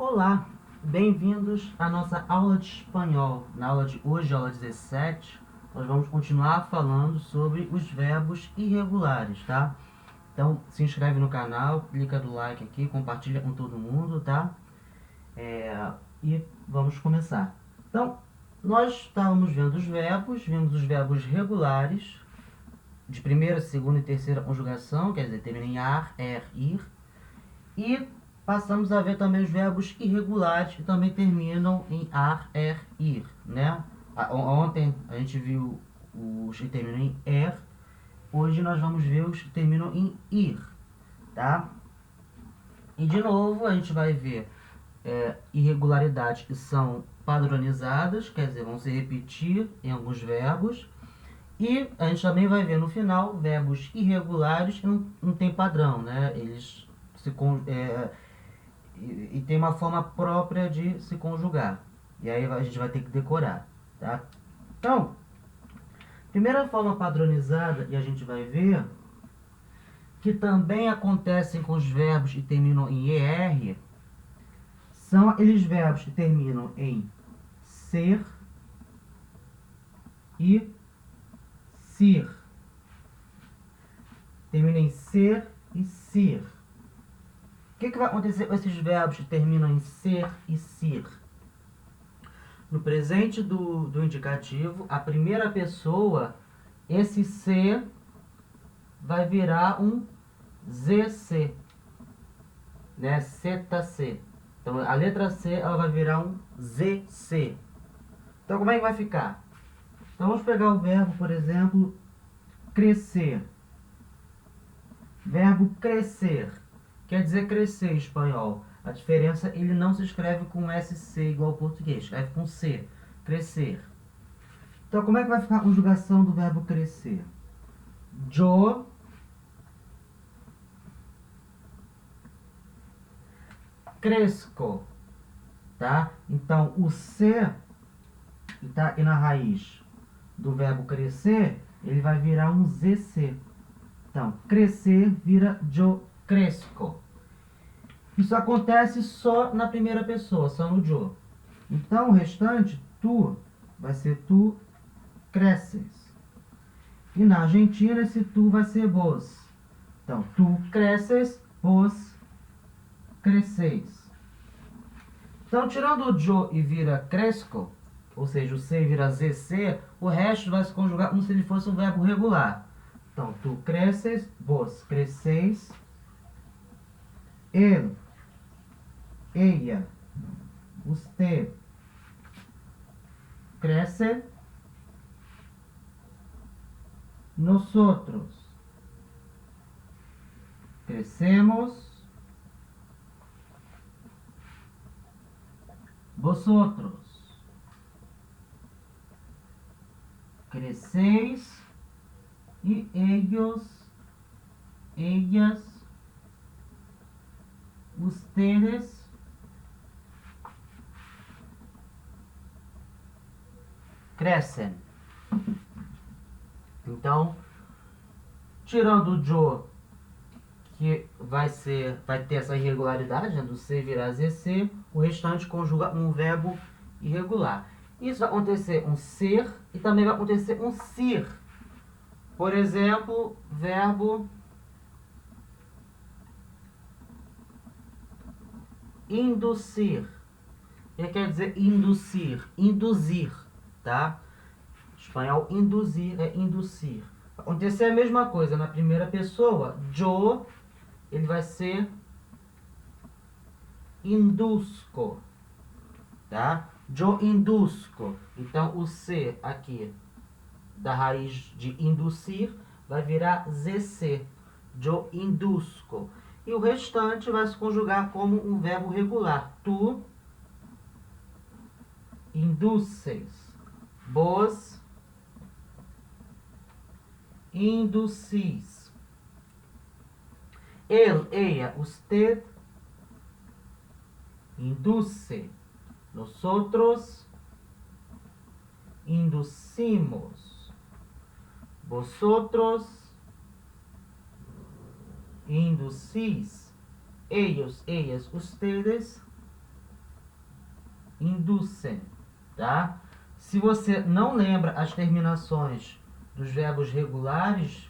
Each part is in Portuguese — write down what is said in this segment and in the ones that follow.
Olá, bem-vindos à nossa aula de espanhol. Na aula de hoje, aula 17, nós vamos continuar falando sobre os verbos irregulares, tá? Então, se inscreve no canal, clica no like aqui, compartilha com todo mundo, tá? E vamos começar. Então, nós estávamos vendo os verbos, vimos os verbos regulares, de primeira, segunda e terceira conjugação, quer dizer, termina em ar, ir, e passamos a ver também os verbos irregulares que também terminam em ar, ir, né? Ontem a gente viu os que terminam em hoje nós vamos ver os que terminam em ir, tá? E de novo a gente vai ver irregularidades que são padronizadas, quer dizer, vão se repetir em alguns verbos. E a gente também vai ver no final verbos irregulares que não tem padrão, né? Eles se e tem uma forma própria de se conjugar. E aí a gente vai ter que decorar, tá? Então, primeira forma padronizada, e a gente vai ver, que também acontecem com os verbos que terminam em ER, são aqueles verbos que terminam em ser e ser. Termina em ser e ser. O que vai acontecer com esses verbos que terminam em ser e ser? No presente do indicativo, a primeira pessoa, esse ser vai virar um ZC, né? ZC. Então, a letra C ela vai virar um ZC. Então, como é que vai ficar? Então, vamos pegar o verbo, por exemplo, crescer. Verbo crescer. Quer dizer crescer em espanhol. A diferença, ele não se escreve com SC igual ao português. Escreve com C. Crescer. Então, como é que vai ficar a conjugação do verbo crescer? Yo cresco. Tá? Então, o C que está aqui na raiz do verbo crescer, ele vai virar um ZC. Então, crescer vira yo cresco. Isso acontece só na primeira pessoa, só no yo. Então, o restante, tu, vai ser tu cresces. E na Argentina, esse tu vai ser vos. Então, tu cresces, vos cresceis. Então, tirando o yo e vira cresco, ou seja, o C vira ZC, o resto vai se conjugar como se ele fosse um verbo regular. Então, tu cresces, vos cresceis, ele, ella, usted crece, nosotros crecemos, vosotros cresceis e ellos, ellas, ustedes crescem. Então, tirando o yo, que vai ter essa irregularidade, né, do C virar ZC, o restante conjuga um verbo irregular. Isso vai acontecer um ser e também vai acontecer um ser. Por exemplo, verbo induzir. O que quer dizer induzir? Induzir, tá? Espanhol, induzir é induzir. Acontecer a mesma coisa na primeira pessoa. Yo, ele vai ser induzco, tá? Yo induzco. Então, o C aqui da raiz de induzir vai virar ZC. Yo induzco. E o restante vai se conjugar como um verbo regular. Tu induces. Vos inducis. Él, ella, usted induce. Nosotros inducimos. Vosotros inducís. Ellos, ellas, ustedes inducem, tá? Se você não lembra as terminações dos verbos regulares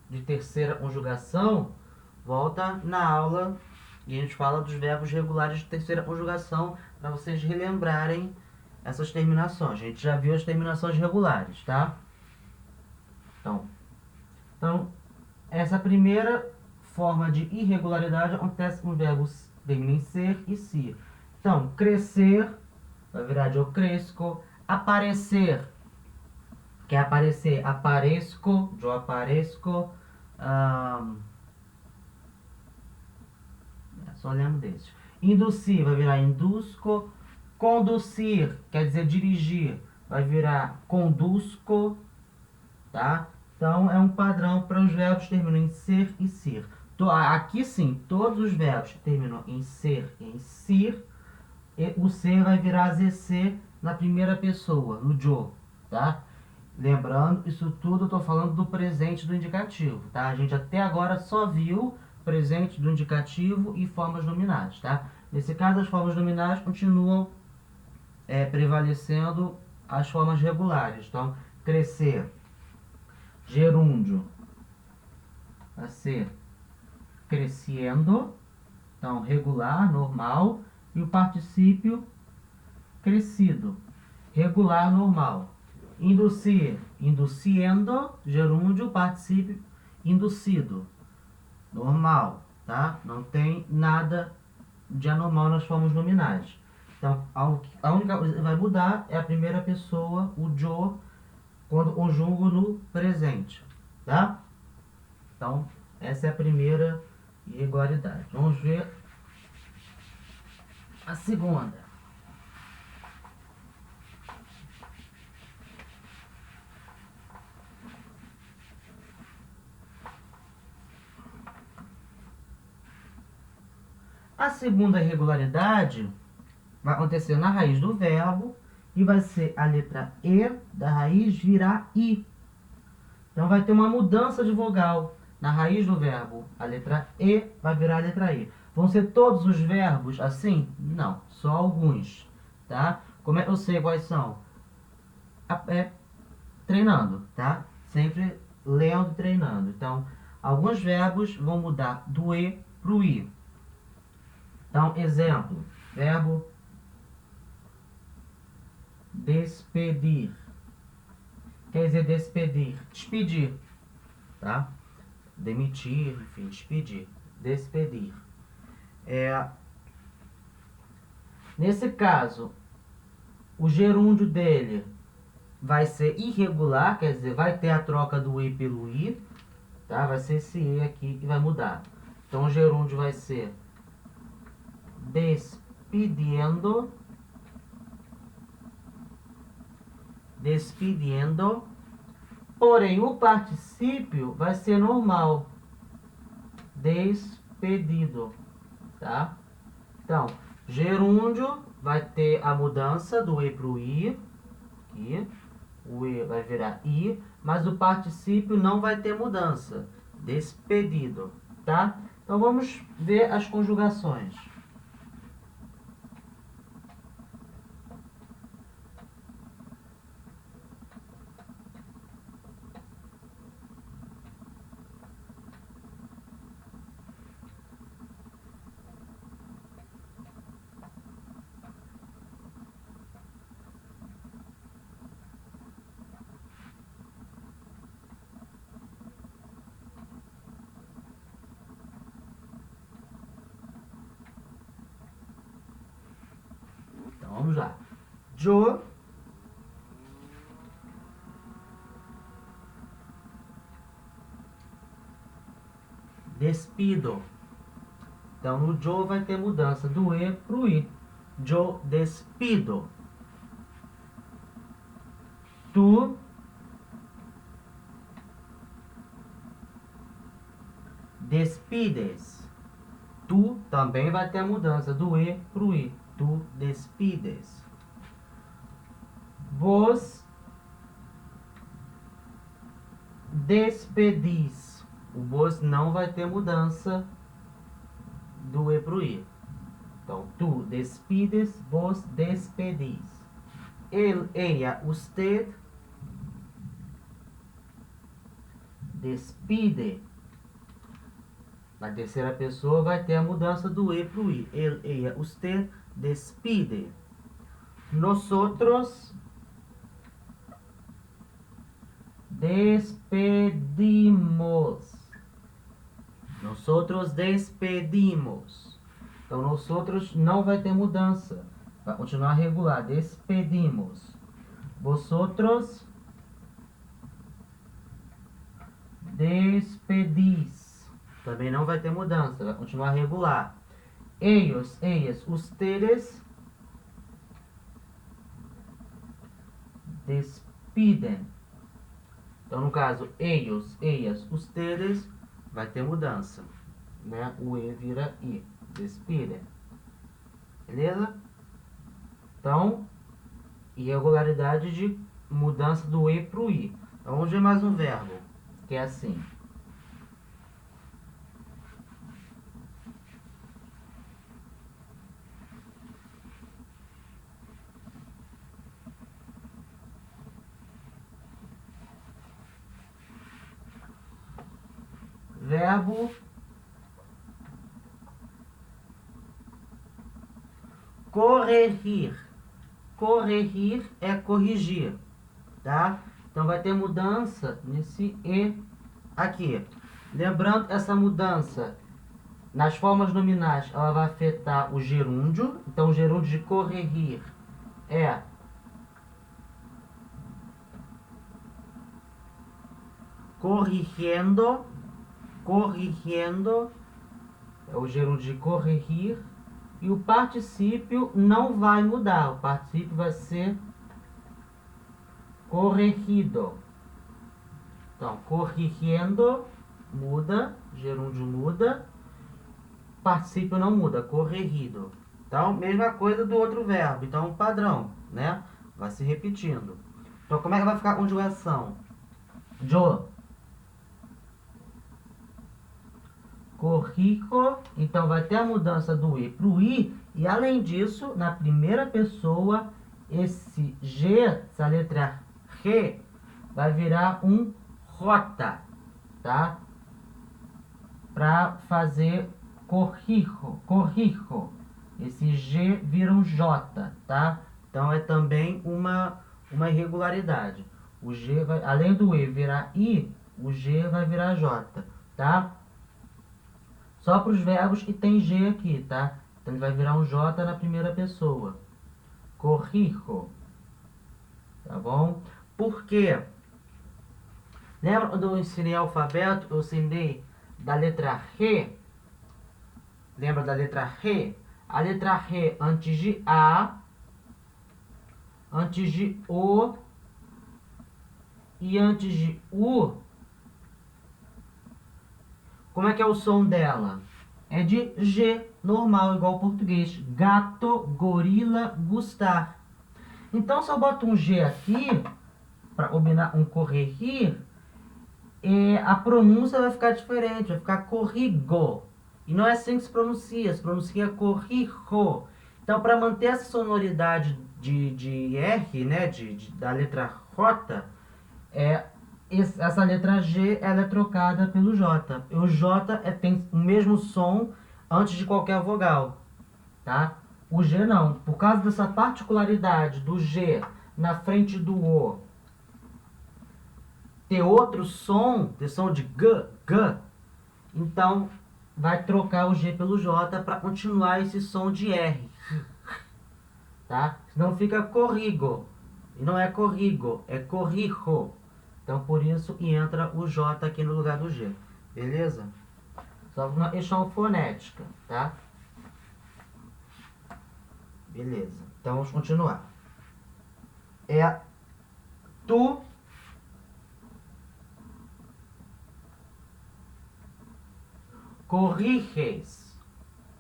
de terceira conjugação, volta na aula e a gente fala dos verbos regulares de terceira conjugação para vocês relembrarem essas terminações. A gente já viu as terminações regulares, tá? Então essa primeira forma de irregularidade acontece com os verbos terminam em ser e si. Então, crescer vai virar eu cresco. Aparecer, que é aparecer, aparezco, eu aparezco. Só lembro desses. Induzir vai virar induzco. Conduzir, quer dizer dirigir, vai virar conduzco, tá? Então, é um padrão para os verbos que terminam em ser e ser. Aqui sim, todos os verbos que terminam em ser e em sir, o ser vai virar ZC na primeira pessoa, no jo, tá? Lembrando, isso tudo eu estou falando do presente do indicativo, tá? A gente até agora só viu presente do indicativo e formas nominais, tá? Nesse caso, as formas nominais continuam prevalecendo as formas regulares. Então, crescer, gerúndio, vai ser crescendo, então regular, normal, e o particípio crescido, regular, normal. Induzir, induciendo, gerúndio, particípio inducido, normal, tá? Não tem nada de anormal nas formas nominais. Então, a única coisa que vai mudar é a primeira pessoa, o jo, quando conjugo no presente, tá? Então, essa é a primeira irregularidade. Vamos ver a segunda. A segunda irregularidade vai acontecer na raiz do verbo e vai ser a letra E da raiz virar I. Então, vai ter uma mudança de vogal na raiz do verbo. A letra E vai virar a letra I. Vão ser todos os verbos assim? Não, só alguns, tá? Como é que eu sei quais são? Treinando, tá? Sempre lendo e treinando. Então, alguns verbos vão mudar do E para o I. Então, exemplo, verbo despedir. Quer dizer despedir, despedir, tá? Demitir, enfim, despedir, despedir. Nesse caso, o gerúndio dele vai ser irregular, quer dizer, vai ter a troca do E pelo I, tá? Vai ser esse E aqui que vai mudar. Então, o gerúndio vai ser despedindo, despedindo, porém o particípio vai ser normal, despedido, tá? Então, gerúndio vai ter a mudança do E para o I, aqui, o E vai virar I, mas o particípio não vai ter mudança, despedido, tá? Então, vamos ver as conjugações. Então, vamos lá. Jo despido. Então, no jo vai ter mudança do E para o I. Jo despido. Tu despides. Tu também vai ter a mudança do E para o I. Tu despides. Vos despedis. O vos não vai ter mudança do E para o I. Então, tu despides, vos despedis. Ele, ella, usted despide. Na terceira pessoa vai ter a mudança do e pro i. Ele, ella, usted despide. Nosotros despedimos. Nosotros despedimos. Então, nosotros não vai ter mudança. Vai continuar regular. Despedimos. Vosotros despedis. Também não vai ter mudança. Vai continuar regular. Ellos, ellas, ustedes despidem. Então, no caso, ellos, ellas, ustedes, vai ter mudança, né? O e vira i. Despidem. Beleza? Então, irregularidade de mudança do e pro i. Então, vamos ver mais um verbo, que é assim. Verbo corrigir. Corrigir é corrigir, tá? Então vai ter mudança nesse e aqui. Lembrando, essa mudança nas formas nominais, ela vai afetar o gerúndio. Então o gerúndio de corrigir é corrigiendo. Corrigiendo é o gerúndio de corrigir. E o particípio não vai mudar. O particípio vai ser corrigido. Então, corrigiendo muda, gerúndio muda, particípio não muda, corrigido. Então, mesma coisa do outro verbo. Então, padrão, né? Vai se repetindo. Então, como é que vai ficar a conjugação? Yo corrijo, então vai ter a mudança do e para o i, e além disso, na primeira pessoa, esse g, essa letra G, vai virar um J, tá? Para fazer corrijo, corrijo. Esse G vira um J, tá? Então é também uma irregularidade. O G vai, além do e virar i, o G vai virar J, tá? Só para os verbos que tem G aqui, tá? Então ele vai virar um J na primeira pessoa. Corrijo. Tá bom? Por quê? Lembra quando eu ensinei alfabeto? Eu ensinei da letra R. Lembra da letra R? A letra R antes de A, antes de O e antes de U. Como é que é o som dela? É de G, normal, igual ao português. Gato, gorila, gustar. Então, se eu boto um G aqui, para combinar um corrigir, a pronúncia vai ficar diferente, vai ficar corrigo. E não é assim que se pronuncia corrijo. Então, para manter essa sonoridade de R, né, da letra J, essa letra G ela é trocada pelo J. O J tem o mesmo som antes de qualquer vogal, tá? O G não. Por causa dessa particularidade do G na frente do O ter outro som, ter som de G, G, então vai trocar o G pelo J para continuar esse som de R, tá? Senão fica corrigo. E não é corrigo, é corrijo. Então, por isso, entra o J aqui no lugar do G. Beleza? Só uma questão fonética, tá? Beleza. Então, vamos continuar. Tu corriges,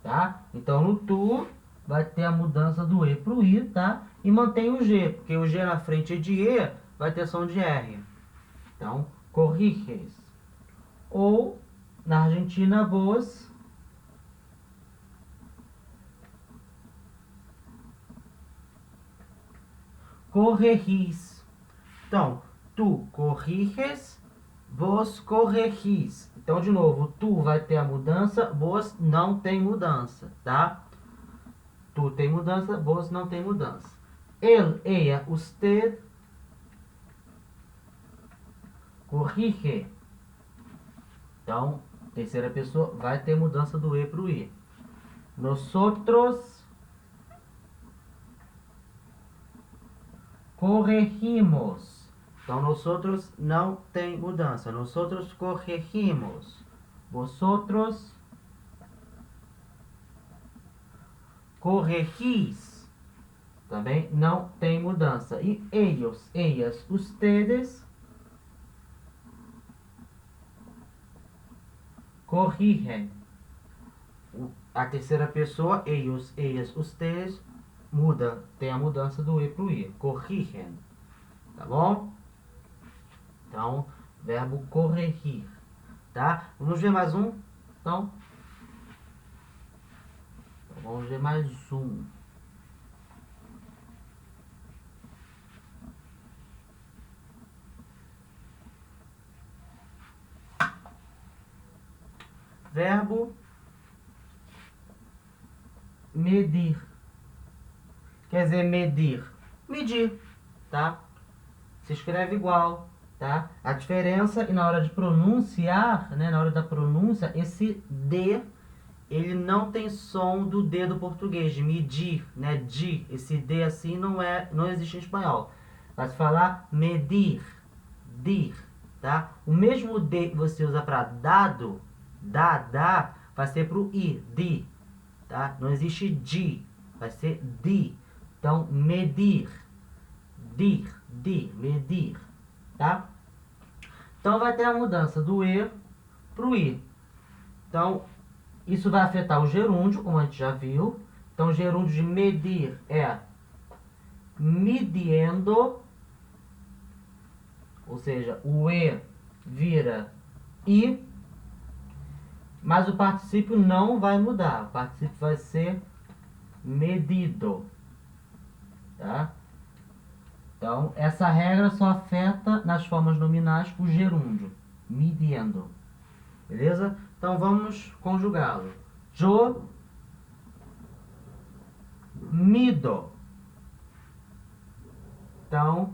tá? Então, no tu, vai ter a mudança do E pro I, tá? E mantém o G, porque o G na frente de E vai ter som de R. Então, corriges. Ou, na Argentina, vos corregis. Então, tu corriges, vos corregis. Então, de novo, tu vai ter a mudança, vos não tem mudança, tá? Tu tem mudança, vos não tem mudança. Ele, ella, usted corrige. Então, terceira pessoa vai ter mudança do e para o i. Nosotros corregimos. Então, nosotros não tem mudança. Nosotros corregimos. Vosotros corregis. Também não tem mudança. E ellos, ellas, ustedes corrigem. A terceira pessoa, ellos, ellas, ustedes, muda. Tem a mudança do e pro i. Corrigem. Tá bom? Então, verbo corrigir. Tá? Vamos ver mais um? Então, vamos ver mais um. Verbo medir. Quer dizer, medir. Medir, tá? Se escreve igual, tá? A diferença e na hora de pronunciar, né, na hora da pronúncia, esse D, ele não tem som do D do português, de medir, né? De, esse D assim não existe em espanhol. Vai se falar medir, dir, tá? O mesmo D que você usa para dado, dá, vai ser pro I, di, tá? Não existe di, vai ser di. Então, medir, dir, medir, tá? Então, vai ter a mudança do E pro I. Então, isso vai afetar o gerúndio, como a gente já viu. Então, o gerúndio de medir é midiendo, ou seja, o E vira I, mas o particípio não vai mudar. O particípio vai ser medido, tá? Então, essa regra só afeta nas formas nominais o gerúndio, midiendo. Beleza? Então, vamos conjugá-lo. Yo mido. Então,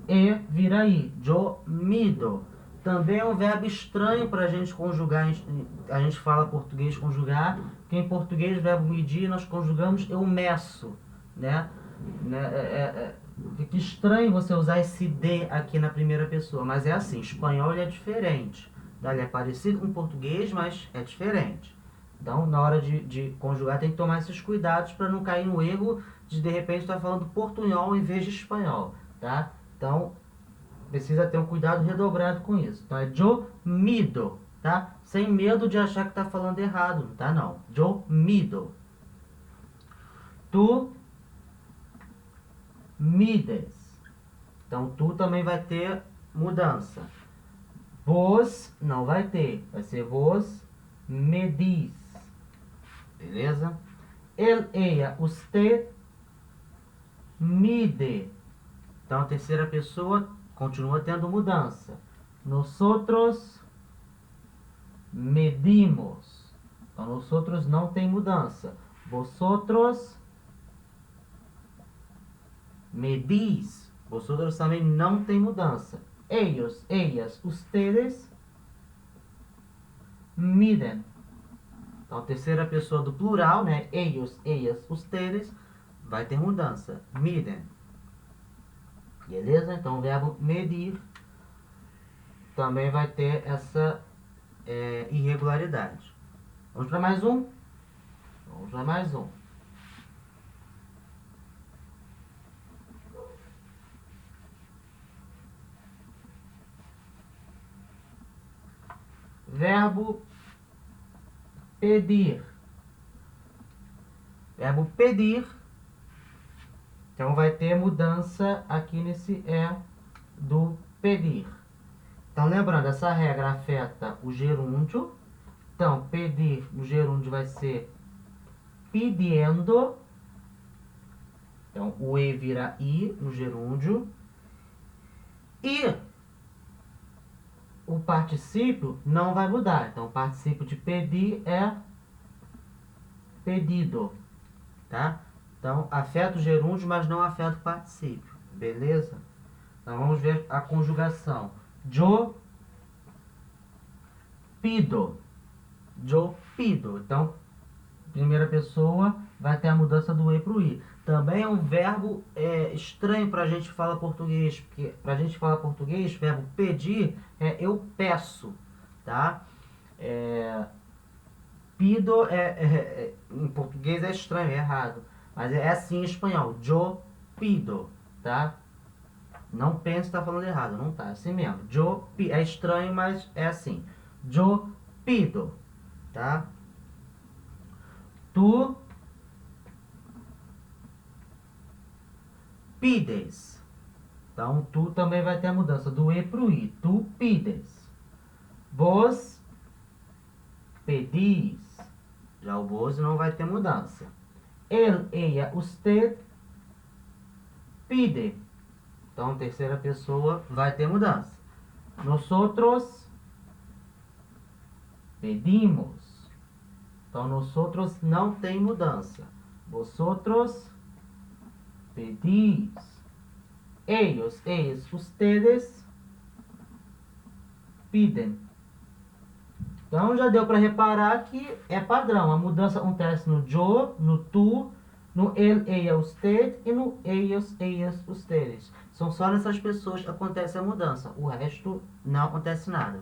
e vira I. Yo mido. Também é um verbo estranho para a gente conjugar. A gente fala português conjugar, porque em português o verbo medir nós conjugamos eu meço, né? Fica estranho você usar esse D aqui na primeira pessoa, mas é assim, espanhol ele é diferente. Ele é parecido com o português, mas é diferente. Então, na hora de conjugar, tem que tomar esses cuidados para não cair no erro de repente estar falando portunhol em vez de espanhol, tá? Então, precisa ter um cuidado redobrado com isso. Então, é yo mido, tá? Sem medo de achar que está falando errado, tá? Não. Yo mido. Tu mides. Então, tu também vai ter mudança. Vos não vai ter. Vai ser vos medis. Beleza? El, ella, usted mide. Então, a terceira pessoa continua tendo mudança. Nosotros medimos. Então, nosotros não tem mudança. Vosotros medis. Vosotros também não tem mudança. Ellos, ellas, ustedes miden. Então, a terceira pessoa do plural, né? Ellos, ellas, ustedes, vai ter mudança. Miden. Beleza? Então, o verbo medir também vai ter essa irregularidade. Vamos para mais um? Vamos para mais um. Verbo pedir. Verbo pedir. Então, vai ter mudança aqui nesse do pedir. Então, lembrando, essa regra afeta o gerúndio. Então, pedir, o gerúndio vai ser pidiendo. Então, o E vira I no gerúndio. E o particípio não vai mudar. Então, o particípio de pedir é pedido, tá? Então, afeta o gerúndio, mas não afeta o particípio, beleza? Então, vamos ver a conjugação. Yo pido. Yo pido. Então, primeira pessoa vai ter a mudança do E para o I. Também é um verbo estranho para a gente falar português, porque para a gente falar português, o verbo pedir é eu peço, tá? Pido em português é estranho, é errado, mas é assim em espanhol, yo pido, tá? Não pense que está falando errado, não tá, é assim mesmo. É estranho, mas é assim. Yo pido, tá? Tu pides. Então, tu também vai ter a mudança do E pro I. Tu pides. Vos pedis. Já o vos não vai ter mudança. Ele, ella, usted pide. Então, terceira pessoa vai ter mudança. Nosotros pedimos. Então, nosotros não tem mudança. Vosotros pedis. Ellos, ellas, ustedes piden. Então já deu para reparar que é padrão. A mudança acontece no yo, no tu, no ele, ella, usted e no ellos, ellas, ustedes. São só nessas pessoas que acontece a mudança. O resto não acontece nada.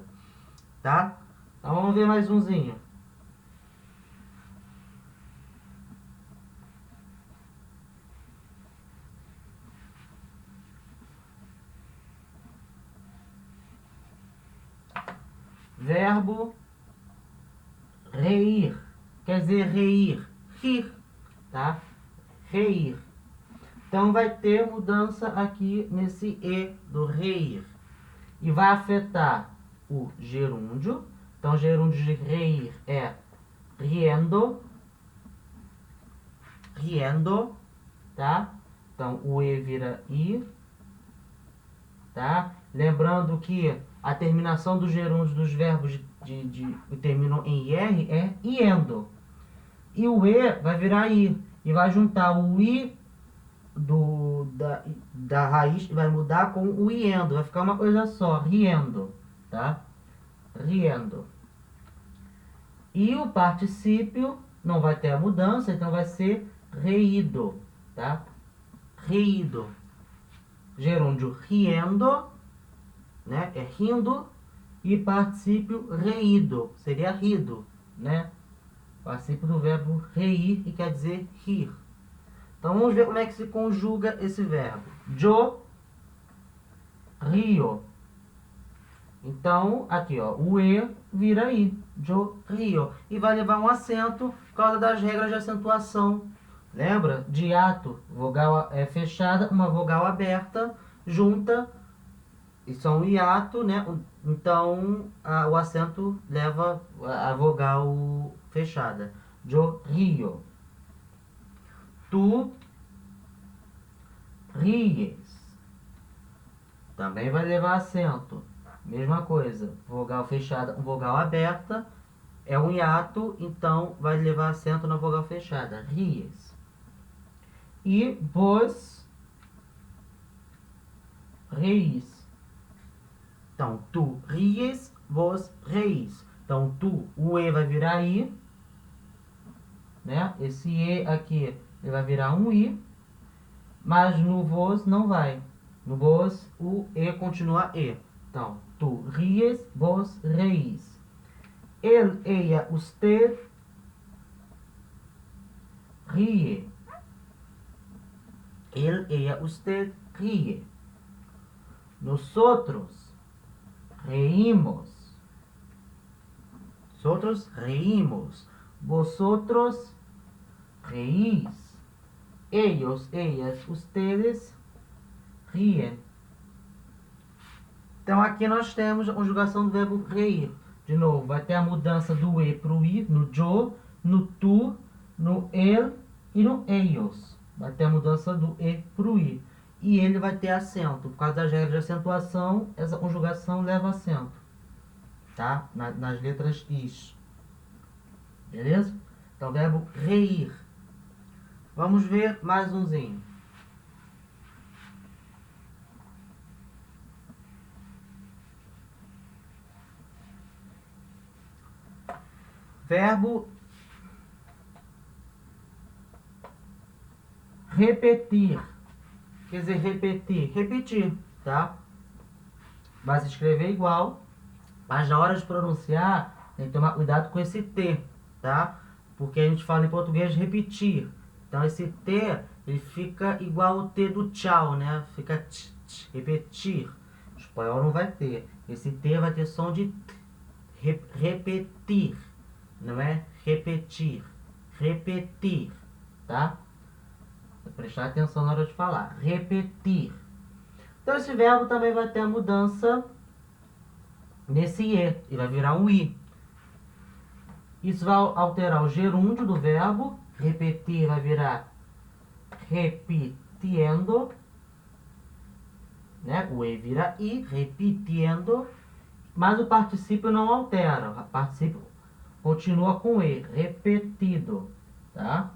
Tá? Então vamos ver mais umzinho. Verbo reír. Quer dizer reír. Rir. Tá? Reír. Então vai ter mudança aqui nesse E do reír. E vai afetar o gerúndio. Então, gerúndio de reír é riendo. Riendo. Tá? Então, o E vira I. Tá? Lembrando que a terminação dos gerúndios dos verbos que terminam em IR é iendo. E o E vai virar I. E vai juntar o I da raiz e vai mudar com o iendo. Vai ficar uma coisa só. Riendo. Tá? Riendo. E o particípio não vai ter a mudança, então vai ser reído. Tá? Reído. Gerúndio riendo, né? É rindo. E particípio reído, seria rido, né? Particípio do verbo reír, que quer dizer rir. Então vamos ver como é que se conjuga esse verbo. Yo rio. Então, aqui ó, o E vira I. Yo rio. E vai levar um acento por causa das regras de acentuação. Lembra? De ato, vogal fechada, uma vogal aberta, junta. Isso é um hiato, né? Então, o acento leva a vogal fechada. Yo rio. Tu ries. Também vai levar acento. Mesma coisa. Vogal fechada, vogal aberta. É um hiato, então vai levar acento na vogal fechada. Ries. E vos reis. Então, tu ries, vos reis. Então, tu, o E vai virar I, né? Esse E aqui, ele vai virar um I, mas no vos não vai. No vos, o E continua E. Então, tu ries, vos reis. Ele, ella, usted rie. Ele, ella, usted rie. Nosotros reímos. Nosotros reímos. Vosotros reís. Ellos, ellas, ustedes riem. Então aqui nós temos a conjugação do verbo reír. De novo, vai ter a mudança do E para o I, no yo, no tu, no el e no ellos. vai ter a mudança do E para o I. E ele vai ter acento. Por causa das regras de acentuação, essa conjugação leva acento. Tá? Nas letras Is. Beleza? Então, verbo reír. Vamos ver mais umzinho. Verbo repetir. Quer dizer, repetir, tá? Vai se escrever igual, mas na hora de pronunciar, tem que tomar cuidado com esse T, tá? Porque a gente fala em português repetir. Então esse T, ele fica igual o T do tchau, né? Fica repetir. O espanhol não vai ter. Esse T vai ter som de t. Repetir. Não é repetir. Repetir, tá? Prestar atenção na hora de falar. Repetir. Então esse verbo também vai ter a mudança nesse E. E vai virar um I. Isso vai alterar o gerúndio do verbo. Repetir vai virar repitiendo. Né? O E vira I. Repitiendo. Mas o particípio não altera. O particípio continua com E. Repetido. Tá?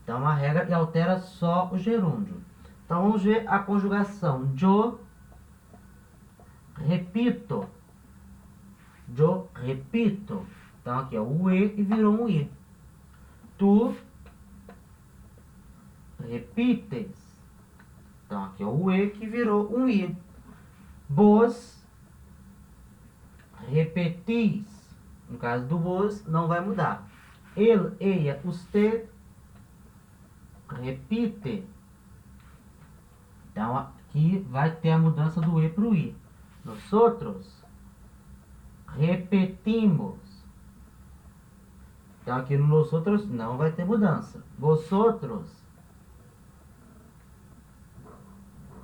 Então, uma regra que altera só o gerúndio. Então, vamos ver a conjugação. Yo repito. Yo repito. Então, aqui é o E e virou um I. Tu repites. Então, aqui é o E que virou um I. Vos repetis. No caso do vos, não vai mudar. Ele, ella, usted repite. Então, aqui vai ter a mudança do E para o I. Nosotros repetimos. Então, aqui no nosotros não vai ter mudança. Vosotros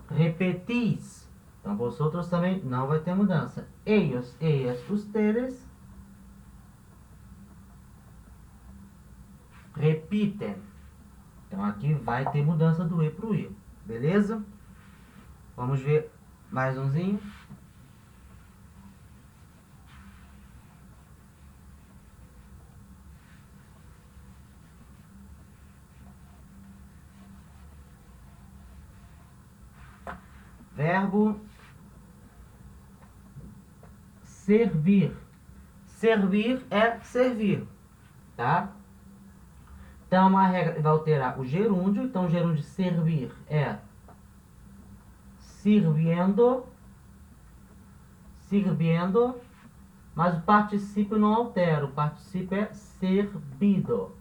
repetis. Então, vosotros também não vai ter mudança. Ellos, ellas, ustedes repitem. Então, aqui vai ter mudança do E para o I. Beleza? Vamos ver mais umzinho. Verbo servir. Servir é servir, tá? Então, uma regra vai alterar o gerúndio. Então, o gerúndio de servir é sirviendo, sirviendo, mas o particípio não altera. O particípio é servido.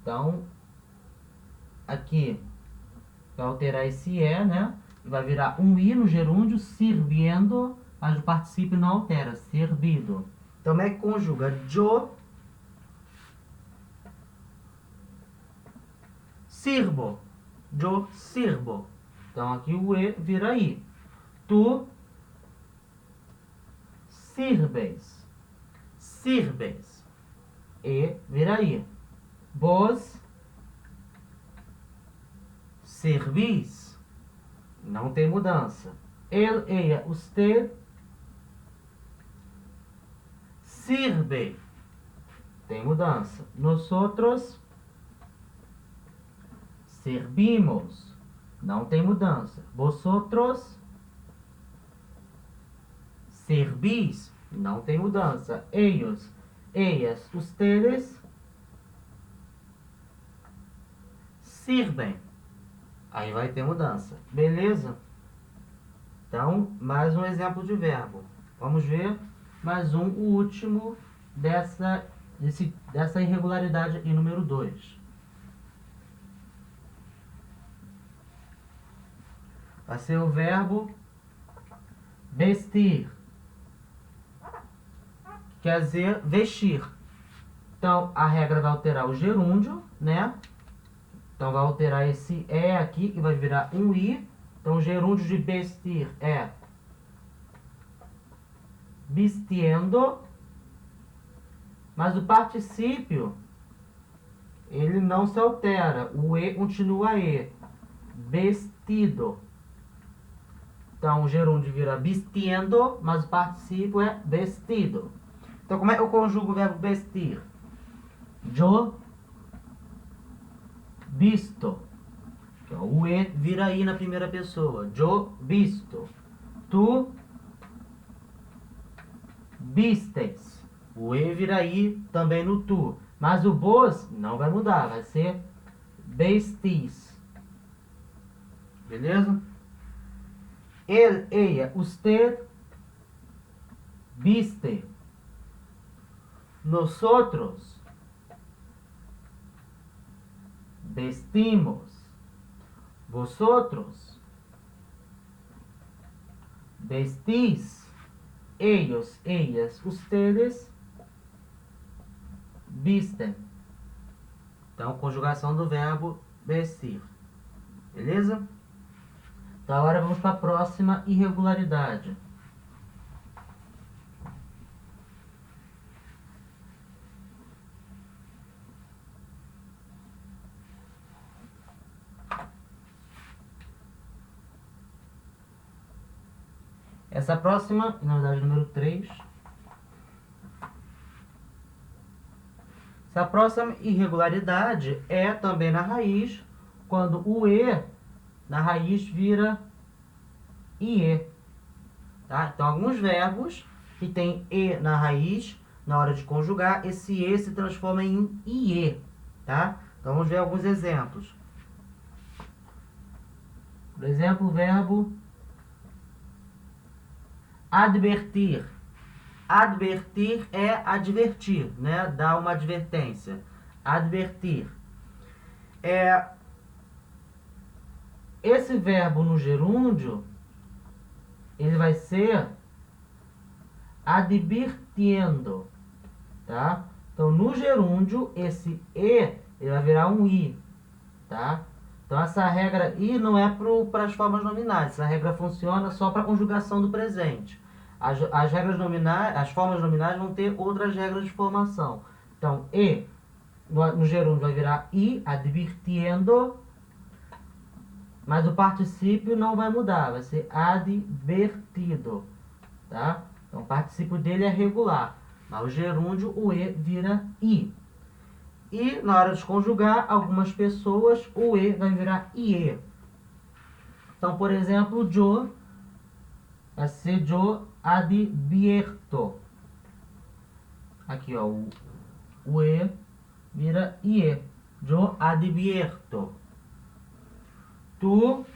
Então, aqui vai alterar esse E, né? Vai virar um I no gerúndio, sirviendo, mas o particípio não altera, servido. Então, como é que conjuga? Yo sirvo. Yo sirvo. Então, aqui o E vira I. Tu sirves. Sirves. E vira I. Vos servis. Não tem mudança. Ele, ella, usted sirve. Tem mudança. Nosotros servimos. Não tem mudança. Vosotros servis. Não tem mudança. Ellos, ellas, ustedes sirvem. Aí vai ter mudança. Beleza? Então, mais um exemplo de verbo. Vamos ver mais um, o último dessa irregularidade aqui, número 2. Vai ser o verbo vestir. Quer dizer, vestir. Então, a regra vai alterar o gerúndio, né? Então, vai alterar esse E aqui, que vai virar um I. Então, o gerúndio de vestir é vistiendo. Mas o particípio, ele não se altera. O E continua E. Vestido. Então, o gerúndio vira vistiendo, mas o particípio é vestido. Então, como é que eu conjugo o verbo vestir? Yo visto. Então, o E vira I na primeira pessoa. Yo visto. Tu vistes. O E vira I também no tu. Mas o vos não vai mudar. Vai ser vestis. Beleza? Ele, ella, usted viste. Nosotros vestimos. Vosotros vestís. Ellos, ellas, ustedes vistem. Então, conjugação do verbo vestir. Beleza? Então, agora vamos para a próxima irregularidade. Essa próxima, na verdade, número 3. Essa próxima irregularidade é também na raiz, quando o E na raiz vira IE. Tá? Então, alguns verbos que tem E na raiz, na hora de conjugar, esse E se transforma em IE. Tá? Então, vamos ver alguns exemplos. Por exemplo, o verbo advertir. Advertir é advertir, né? Dar uma advertência. Advertir. Esse verbo no gerúndio, ele vai ser advirtiendo, tá? Então, no gerúndio, esse E, ele vai virar um I, tá? Então, essa regra I não é para as formas nominais. Essa regra funciona só para a conjugação do presente. As regras nominais, as formas nominais vão ter outras regras de formação. Então, E no gerúndio vai virar I, advirtiendo, mas o particípio não vai mudar, vai ser advertido, tá? Então, o particípio dele é regular, mas o gerúndio, o E, vira I. E, na hora de conjugar, algumas pessoas, o E vai virar IE. Então, por exemplo, yo vai ser yo advierto. Aqui, ó, o E vira IE. Yo advierto. Tu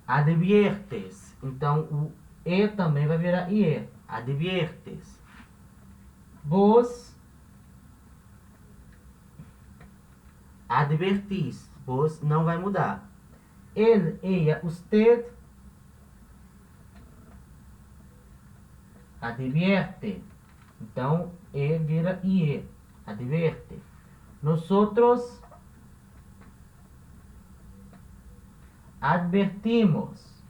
adviertes. Então, o E também vai virar IE. Adviertes. Vos advertis. Vos não vai mudar. Ele, ella, usted advierte. Então, E vira IE. Advierte. Nosotros advertimos.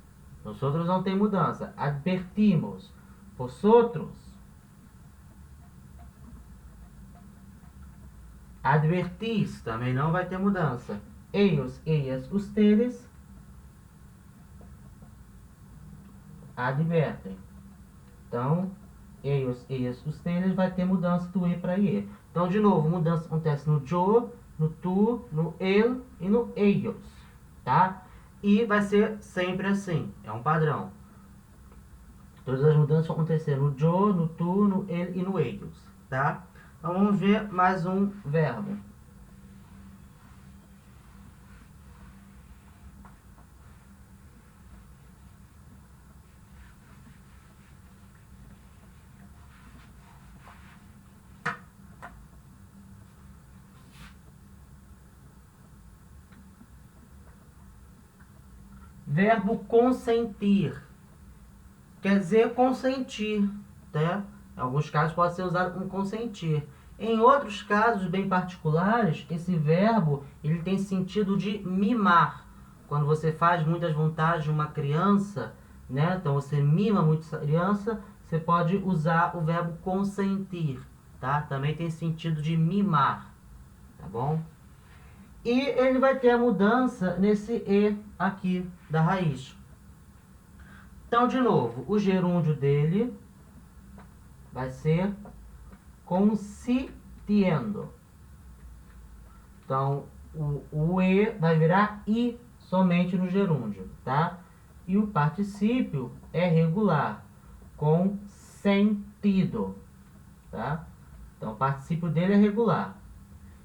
Nosotros não tem mudança. Advertimos. Vosotros advertis. Também não vai ter mudança. Ellos, ellas, ustedes advertem. Então, ellos, ellas, ustedes vai ter mudança do E para IE. Então, de novo, mudança acontece no yo, no tu, no ele e no ellos, tá? E vai ser sempre assim, é um padrão. Todas as mudanças vão acontecer no yo, no tu, no ele e no ellos, tá? Então, vamos ver mais um verbo. Verbo consentir. Quer dizer consentir, tá? Em alguns casos pode ser usado como consentir. Em outros casos bem particulares, esse verbo ele tem sentido de mimar. Quando você faz muitas vontades de uma criança, né? Então você mima muito essa criança, você pode usar o verbo consentir, tá? Também tem sentido de mimar, tá bom? E ele vai ter a mudança nesse E aqui da raiz. Então, de novo, o gerúndio dele vai ser consintiendo. Então, o E vai virar I somente no gerúndio, tá? E o particípio é regular, com sentido, tá? Então, o particípio dele é regular.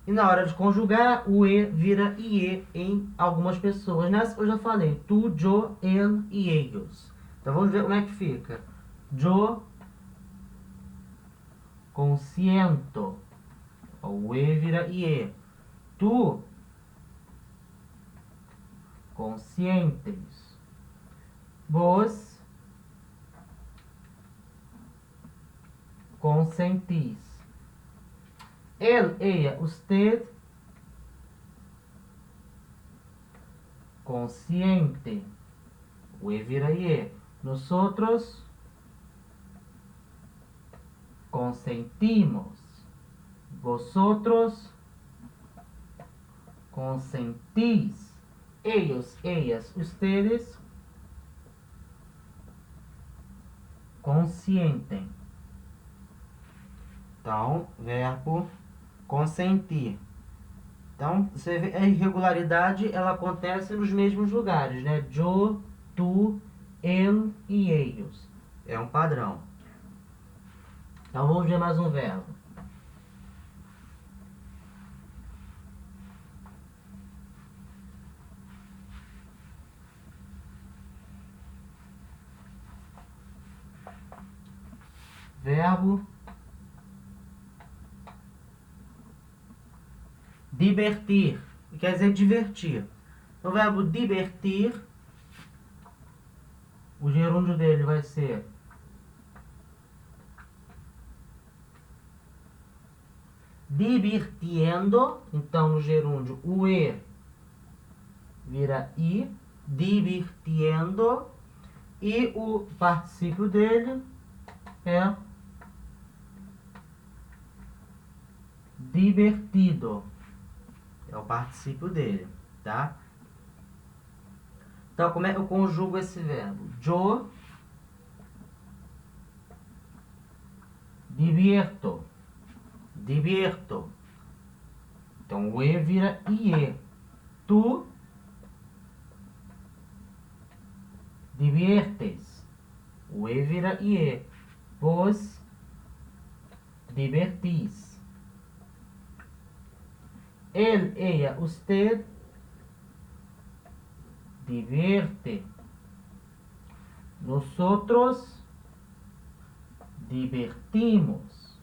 E na hora de conjugar, o E vira IE em algumas pessoas. Nessa eu já falei, tu, yo, ele e ellos. Então, vamos ver como é que fica. Yo consiento. O E vira IE. Tu conscientes. Vos consentís. Él, ella, usted consciente. O E vira IE. Nosotros consentimos. Vosotros consentís. Ellos, ellas, ustedes consientem. Então, verbo consentir. Então, você vê, a irregularidade ela acontece nos mesmos lugares, né? Yo, tu, ele e ellos. É um padrão. Então, vamos ver mais um verbo. Verbo divertir, que quer dizer divertir. O verbo divertir, o gerúndio dele vai ser divirtiendo. Então, no gerúndio, o E vira I, divirtiendo. E o particípio dele é divertido. É o particípio dele, tá? Então, como é que eu conjugo esse verbo? Yo divierto. Divierto. Então, o E vira IE. Tu diviertes. O E vira IE. Vos divertís. Él, ella, usted divierte. Nosotros divertimos.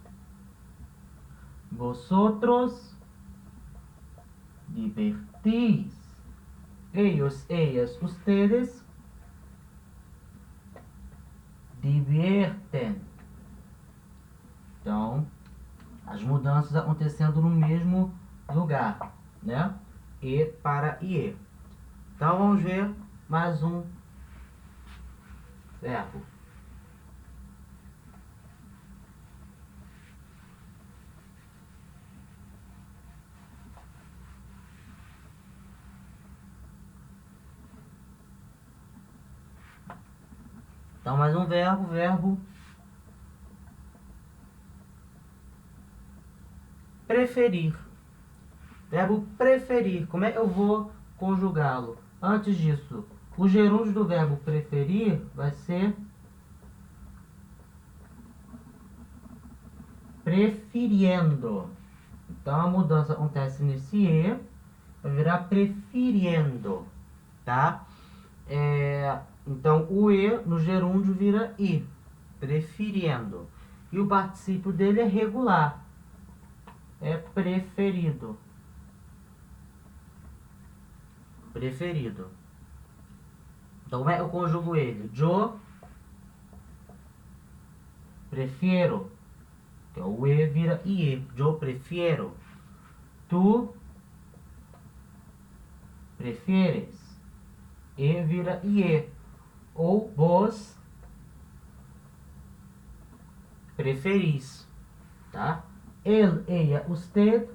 Vosotros divertís. Ellos, ellas, ustedes diviertem. Então, as mudanças acontecendo no mesmo lugar, né? E para IE. Então, vamos ver mais um verbo. Então, mais um verbo, verbo preferir. Verbo preferir. Como é que eu vou conjugá-lo? Antes disso, o gerúndio do verbo preferir vai ser preferiendo. Então, a mudança acontece nesse E, vai virar preferiendo, tá? Então, o E no gerúndio vira I, preferiendo. E o particípio dele é regular, é preferido. Preferido. Então, como é que eu conjugo ele? Yo prefiero. Então, o E vira IE. Yo prefiero. Tu prefieres. E vira IE. Ou vos preferís, tá? Él, ella, usted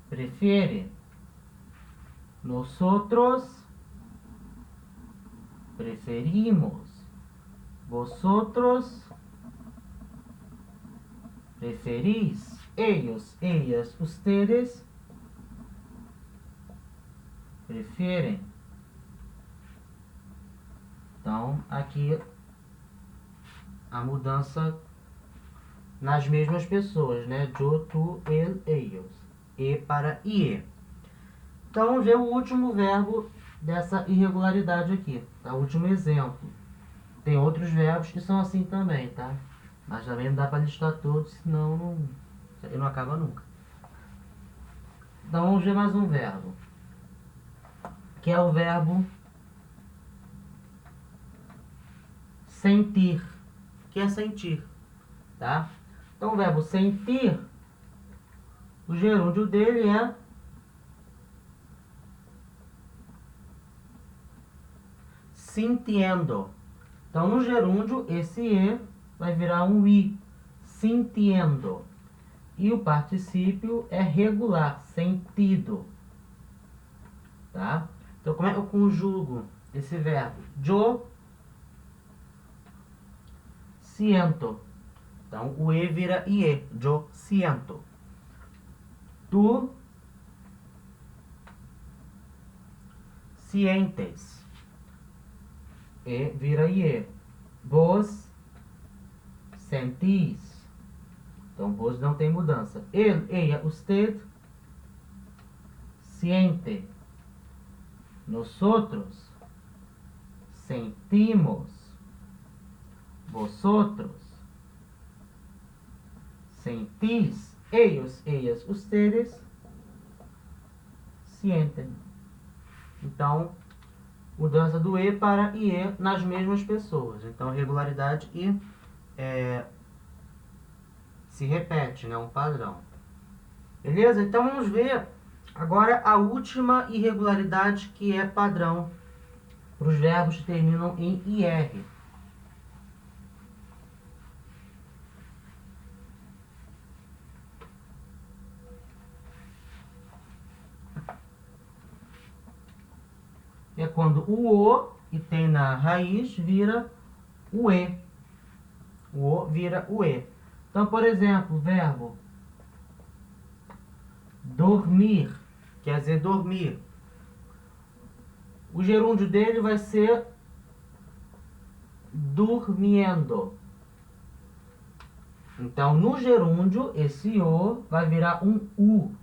prefiere. Nosotros preferimos. Vosotros preferís. Ellos, ellas, ustedes preferem. Então, aqui a mudança nas mesmas pessoas, né? Eu, tu, ele, eles. E para ie. Então, vamos ver o último verbo dessa irregularidade aqui, tá? O último exemplo. Tem outros verbos que são assim também, tá? Mas também não dá para listar todos, senão isso aí não acaba nunca. Então, vamos ver mais um verbo. Que é o verbo sentir. Que é sentir, tá? Então, o verbo sentir, o gerúndio dele é sintiendo. Então, no gerúndio, esse E vai virar um I. Sintiendo. E o particípio é regular, sentido. Tá? Então, como é que eu conjugo esse verbo? Yo siento. Então, o E vira IE. Yo siento. Tu sientes. E vira IE. Vos sentís. Então, vos não tem mudança. Ele, ella, usted siente. Nosotros sentimos. Vosotros sentís. Ellos, ellas, ustedes sienten. Então, mudança do E para IE nas mesmas pessoas. Então, regularidade e se repete, né? Um padrão. Beleza? Então, vamos ver agora a última irregularidade que é padrão para os verbos que terminam em IR. É quando o que tem na raiz vira o E. O vira o E. Então, por exemplo, o verbo dormir, quer dizer dormir. O gerúndio dele vai ser durmiendo. Então, no gerúndio, esse O vai virar um U.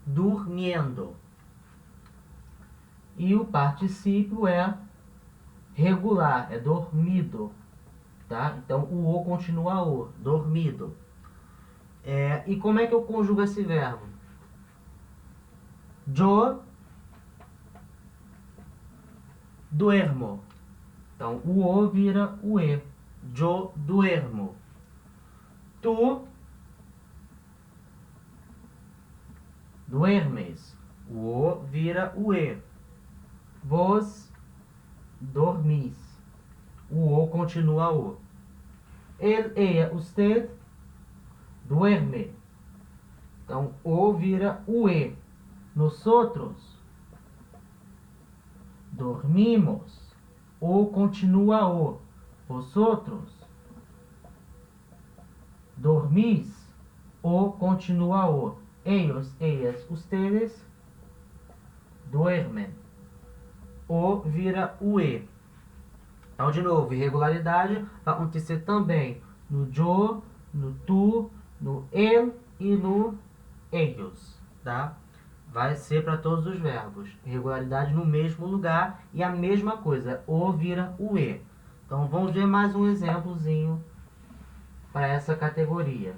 Durmiendo. E o particípio é regular, é dormido. Tá? Então, o O continua O. Dormido. E como é que eu conjugo esse verbo? Yo duermo. Então, o O vira o E. Yo duermo. Tu duermes. O O vira o E. Vos dormis. O O continua O. Ele, ella, usted duerme. Então, O vira o E. Nosotros dormimos. O continua O. Vosotros dormís. O continua O. Ellos, ellas, ustedes duermen. O vira o E. Então, de novo, irregularidade vai acontecer também no yo, no tu, no ele e no ellos, tá? Vai ser para todos os verbos. Irregularidade no mesmo lugar e a mesma coisa. O vira o E. Então, vamos ver mais um exemplozinho para essa categoria.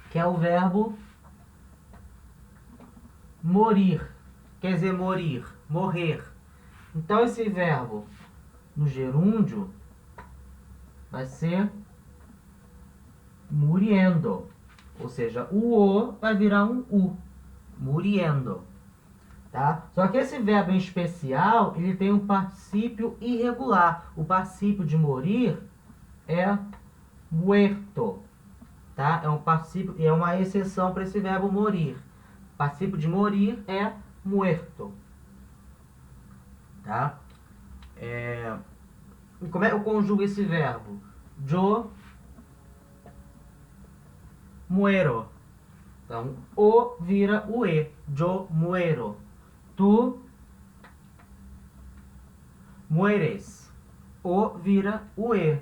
Que é o verbo morir. Quer dizer morir, morrer. Então, esse verbo no gerúndio vai ser muriendo. Ou seja, o O vai virar um U. Muriendo. tá? Só que esse verbo em especial, ele tem um particípio irregular. O particípio de morir é muerto, tá? É um particípio e é uma exceção para esse verbo morir. O particípio de morir é muerto, tá? E como é que eu conjugo esse verbo? Yo muero. Então, o vira o e. Yo muero. Tu mueres. O vira o e.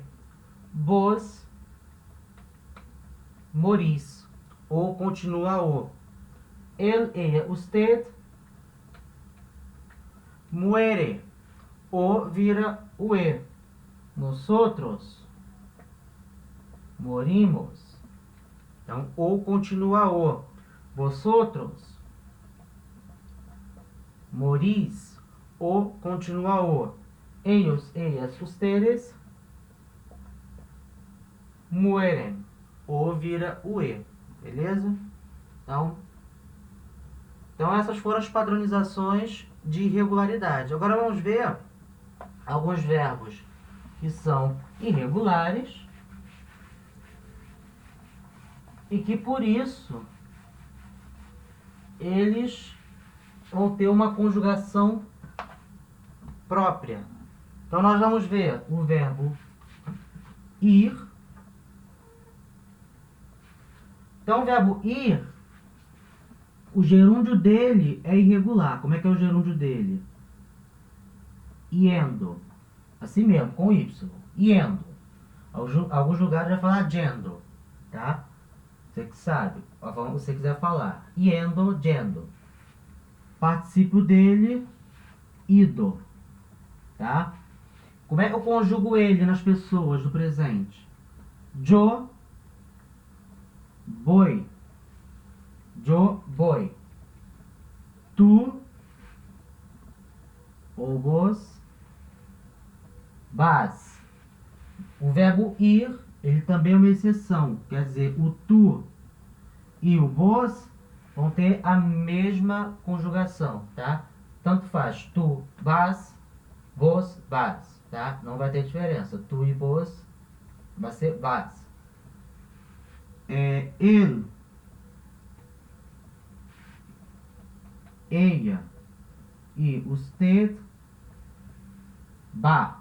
Vos morís. O continua o. Él, ella, usted muere. O vira o e. Nosotros morimos. Então, o continua o. Vosotros morís. O continua o. Ellos, ellas, ustedes mueren. O vira o e. Beleza? Então essas foram as padronizações de irregularidade. Agora vamos ver alguns verbos que são irregulares e que por isso eles vão ter uma conjugação própria. Então nós vamos ver o verbo ir. Então o verbo ir, o gerúndio dele é irregular. Como é que é o gerúndio dele? Yendo. Assim mesmo, com Y. Yendo. Alguns lugares vai falar yendo, tá? Você que sabe, a forma que você quiser falar. Yendo, yendo. Particípio dele, ido, tá? Como é que eu conjugo ele nas pessoas do presente? Yo voy. Yo voy. Tu ou vos vas. O verbo ir, ele também é uma exceção. Quer dizer, o tu e o vos vão ter a mesma conjugação, tá? Tanto faz, tu vas, vos vas, tá? Não vai ter diferença. Tu e vos vai ser vas. Ele, ella e usted va.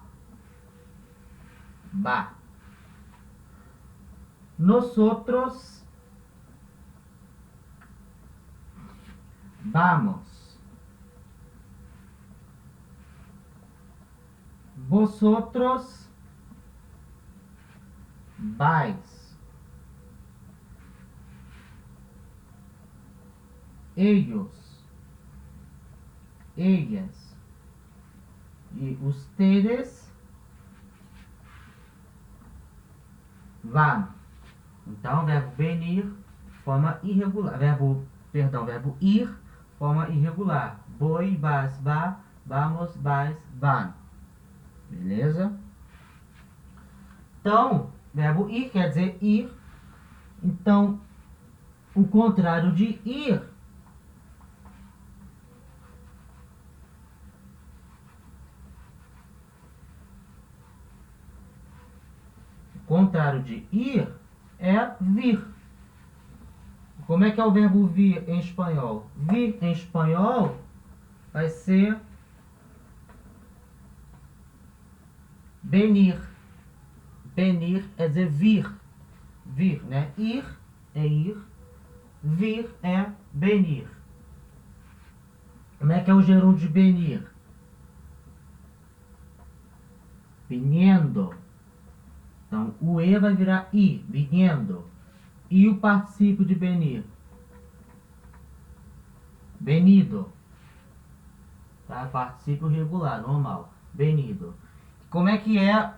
Va. Nosotros vamos. Vosotros vais. Ellos, ellas e ustedes van. Então, verbo venir, forma irregular. Verbo ir, forma irregular. Voy, vas, va, vamos, vais, van. Beleza? Então, verbo ir quer dizer ir. Então, o contrário de ir é vir. Como é que é o verbo vir em espanhol? Vir em espanhol vai ser venir. Venir é dizer vir. Vir, né? Ir é ir. Vir é venir. Como é que é o gerúndio de venir? Viniendo. Então, o E vai virar I, viniendo. E o particípio de venir? Venido. Tá? Particípio regular, normal. Venido. Como é que é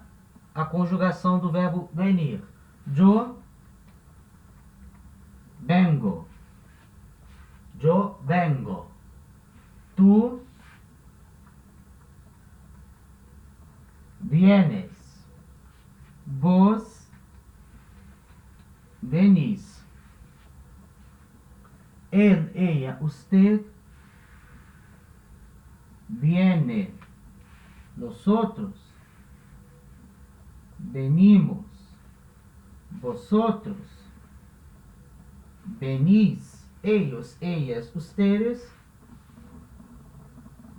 a conjugação do verbo venir? Yo vengo. Yo vengo. Tu vienes. Vos venís. Él, ella, usted viene. Nosotros. Venimos. Vosotros. Venís. Ellos, ellas, ustedes.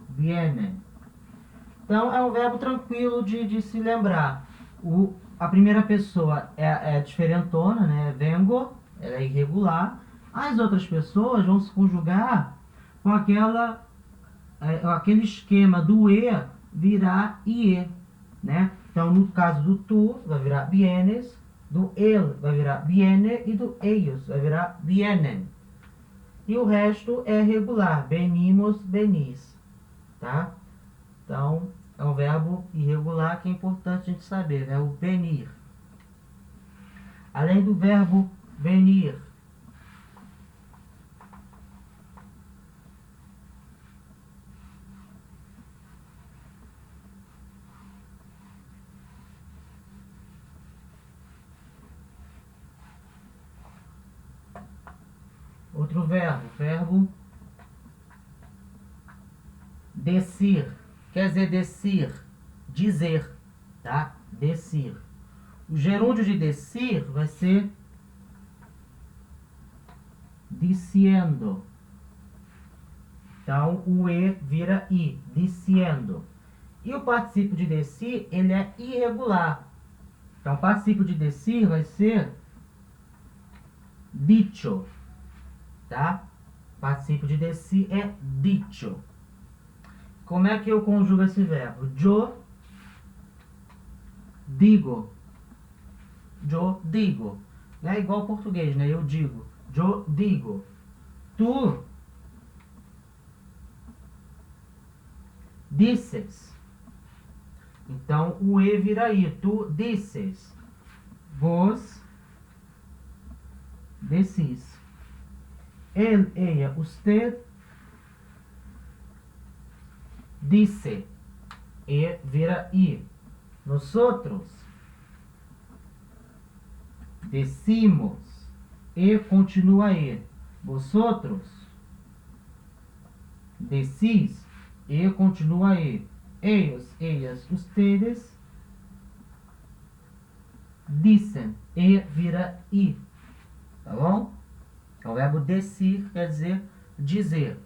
Vienen. Então, é um verbo tranquilo de se lembrar. A primeira pessoa é diferentona, né? Vengo, ela é irregular. As outras pessoas vão se conjugar com aquele esquema do e virar ie, né? Então, no caso do tu, vai virar vienes, do ele vai virar viene e do ellos vai virar vienen. E o resto é regular, venimos, venis, tá? Então, é um verbo irregular que é importante a gente saber, né? O venir. Além do verbo venir, outro verbo descer. Quer dizer descer, dizer, tá? Descer. O gerúndio de descer vai ser diciendo. Então, o e vira i, diciendo. E o particípio de descer, ele é irregular. Então, o particípio de descer vai ser dicho, tá? O particípio de descer é dicho. Como é que eu conjugo esse verbo? Yo digo. Yo digo. É igual ao português, né? Eu digo. Yo digo. Tu dices. Então, o e vira i. Tu dices. Vos decís. Él, ella, usted dice. E vira i. Nosotros decimos. E continua e. Vosotros decís. E continua e. Ellos, ellas, ustedes dicen. E vira i. Tá bom? Então, o verbo decir quer dizer dizer.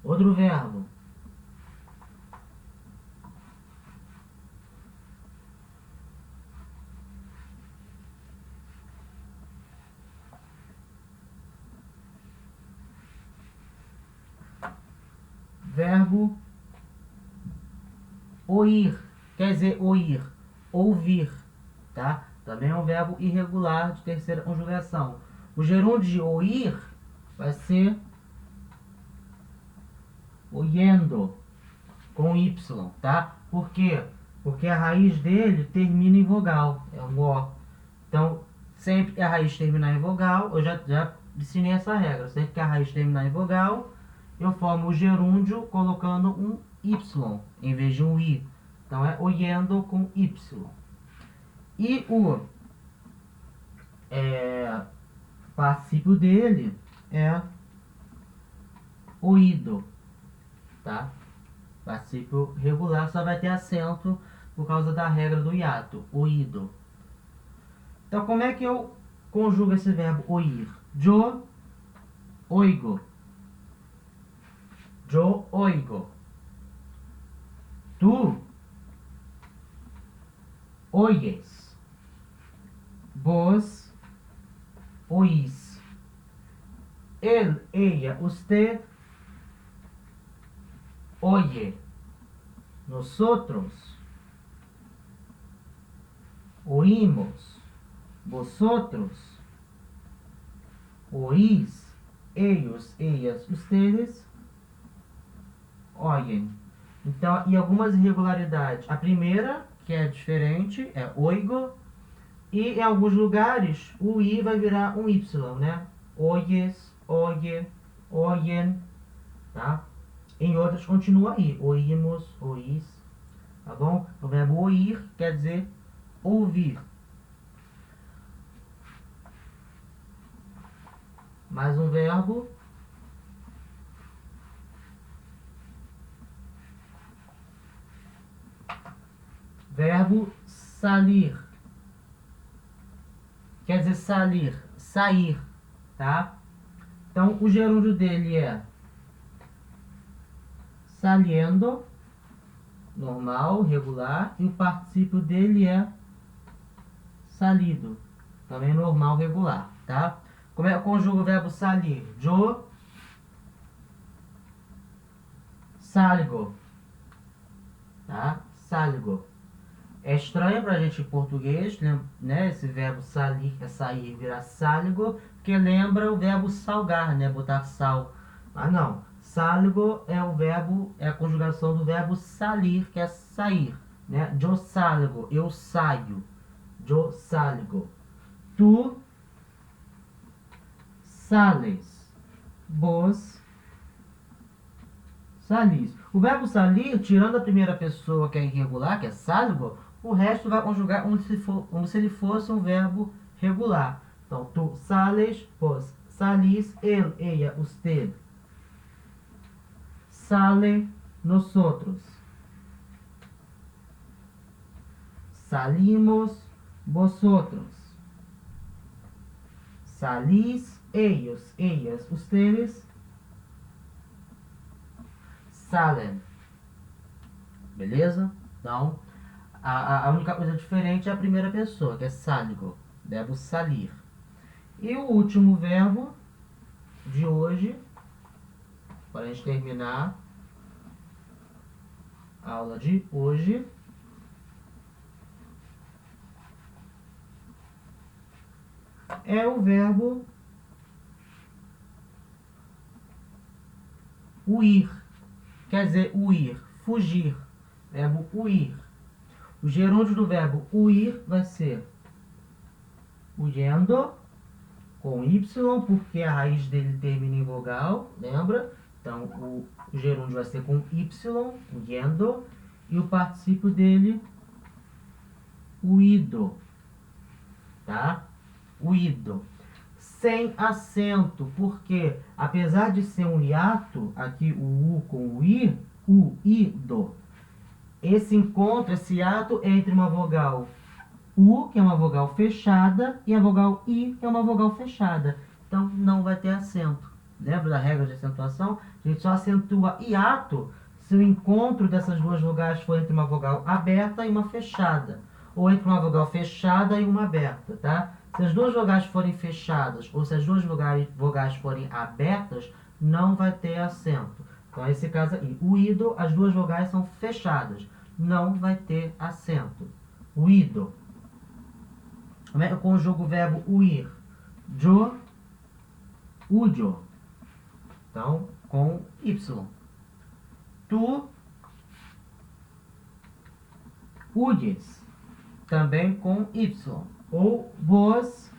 Outro verbo. Verbo oír. Quer dizer oír. Ouvir. Tá? Também é um verbo irregular de terceira conjugação. O gerúndio de oír vai ser oyendo, com y, tá? Por quê? Porque a raiz dele termina em vogal, é um O. Então, sempre que a raiz terminar em vogal, eu já ensinei essa regra. Sempre que a raiz terminar em vogal, eu formo o gerúndio colocando um y em vez de um i. Então, é oyendo com y. E o particípio dele é oído, tá? Particípio regular só vai ter acento por causa da regra do hiato, oído. Então, como é que eu conjugo esse verbo oír? Yo oigo. Yo oigo. Tu oyes. Vos oís. Él, ella, usted oye. Nosotros oímos. Vosotros oís. Ellos, ellas, ustedes oyen. Então, e algumas irregularidades. A primeira, que é diferente, é oigo. E em alguns lugares, o i vai virar um y, né? Oyes, oye, oyen, tá? Em outras, continua i. Oímos, oís, tá bom? O verbo oír quer dizer ouvir. Mais um verbo. verbo salir. Quer dizer salir, sair, tá? Então, o gerúndio dele é saliendo, normal, regular, e o particípio dele é salido, também normal, regular, tá? Como é que eu conjugo o verbo salir? Yo salgo, tá? Salgo. É estranho pra gente em português, né? Esse verbo salir, é sair, virar salgo, porque lembra o verbo salgar, né? Botar sal. Mas não. Salgo é o verbo, é a conjugação do verbo salir, que é sair, né? Yo salgo, eu saio. Yo salgo. Tu sales. Vos salis. O verbo salir, tirando a primeira pessoa que é irregular, que é salgo, o resto vai conjugar como se ele fosse um verbo regular. Então, tu sales, vos salis, él, ella, usted. Sale, nosotros. Salimos, vosotros. Salís, ellos, ellas, ustedes. Salen. Beleza? Então, a única coisa diferente é a primeira pessoa, que é salgo, verbo salir. E o último verbo de hoje, para a gente terminar a aula de hoje, é o verbo huir. Quer dizer, huir, fugir. Verbo huir. O gerúndio do verbo huir vai ser huyendo, com Y, porque a raiz dele termina em vogal, lembra? Então, o gerúndio vai ser com Y, huyendo, e o particípio dele, huido, tá? Huido. Sem acento, porque apesar de ser um hiato, aqui o U com o I, huido, esse encontro, esse hiato entre uma vogal U, que é uma vogal fechada, e a vogal I, que é uma vogal fechada. Então, não vai ter acento. Lembra da regra de acentuação? A gente só acentua hiato se o encontro dessas duas vogais for entre uma vogal aberta e uma fechada. Ou entre uma vogal fechada e uma aberta, tá? Se as duas vogais forem fechadas ou se as duas vogais forem abertas, não vai ter acento. Então, nesse caso aí, o ido, as duas vogais são fechadas. Não vai ter acento. Huido. Como é que eu conjugo o verbo huir? Yo, huyo. Então, com Y. Tu huyes. Também com Y. Ou vos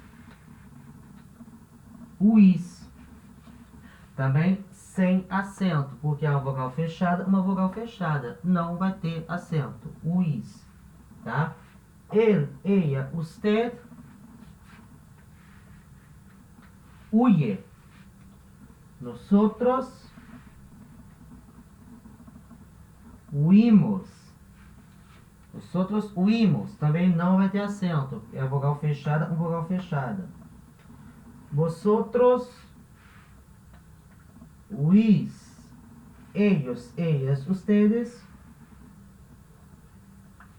huís. Também sem acento, porque é uma vogal fechada. Não vai ter acento. Huís. Tá? Él, ella, usted huye. Nosotros huimos. Nosotros huimos. Também não vai ter acento. É a vogal fechada com vogal fechada. Vosotros huís. Ellos, ellas, ustedes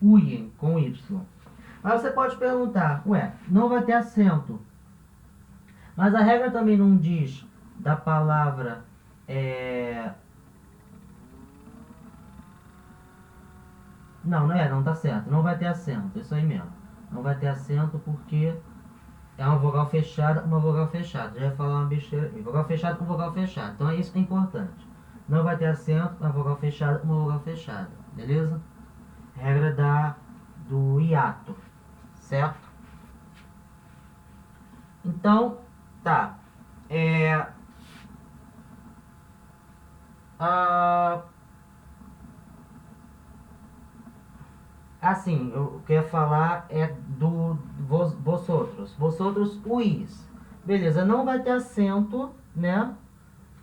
huyen com Y. Aí você pode perguntar, ué, não vai ter acento. Mas a regra também não diz da palavra não tá certo. Não vai ter acento, isso aí mesmo. Não vai ter acento porque é uma vogal fechada, uma vogal fechada. Já ia falar uma besteira aqui. Vogal fechada com vogal fechada. Então é isso que é importante. Não vai ter acento, uma vogal fechada, uma vogal fechada. Beleza? Regra do hiato. Certo? Então, tá. Assim, eu quero falar do vosotros. Vosotros huís. Beleza, não vai ter acento, né?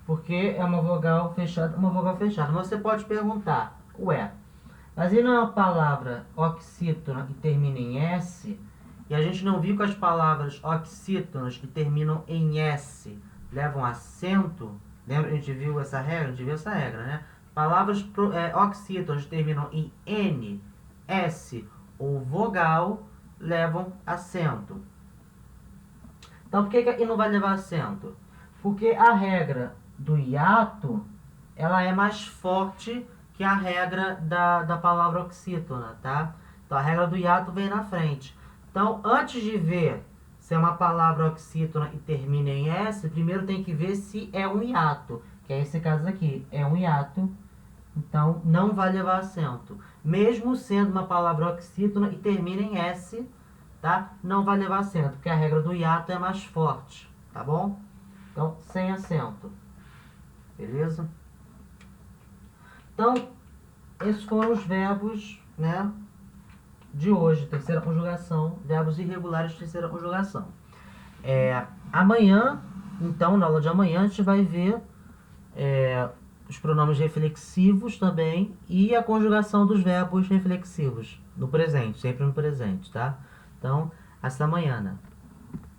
Porque é uma vogal fechada, uma vogal fechada. Mas você pode perguntar, ué, Mas e na palavra oxítona que termina em S, e a gente não viu que as palavras oxítonas que terminam em S levam acento? Lembra que a gente viu essa regra? A gente viu essa regra, né? Palavras oxítonas que terminam em N, S ou vogal levam acento. Então, por que aqui não vai levar acento? Porque a regra do hiato, ela é mais forte que a regra da palavra oxítona, tá? Então, a regra do hiato vem na frente. Então, antes de ver se é uma palavra oxítona e termina em S, primeiro tem que ver se é um hiato, que é esse caso aqui, é um hiato, então não vai levar acento. Mesmo sendo uma palavra oxítona e termina em S, tá? Não vai levar acento, porque a regra do hiato é mais forte, tá bom? Então, sem acento. Beleza? Então, esses foram os verbos, né, de hoje, terceira conjugação, verbos irregulares de terceira conjugação. Amanhã, então, na aula de amanhã, a gente vai ver os pronomes reflexivos também e a conjugação dos verbos reflexivos no presente, sempre no presente, tá? Então, hasta amanhã, né?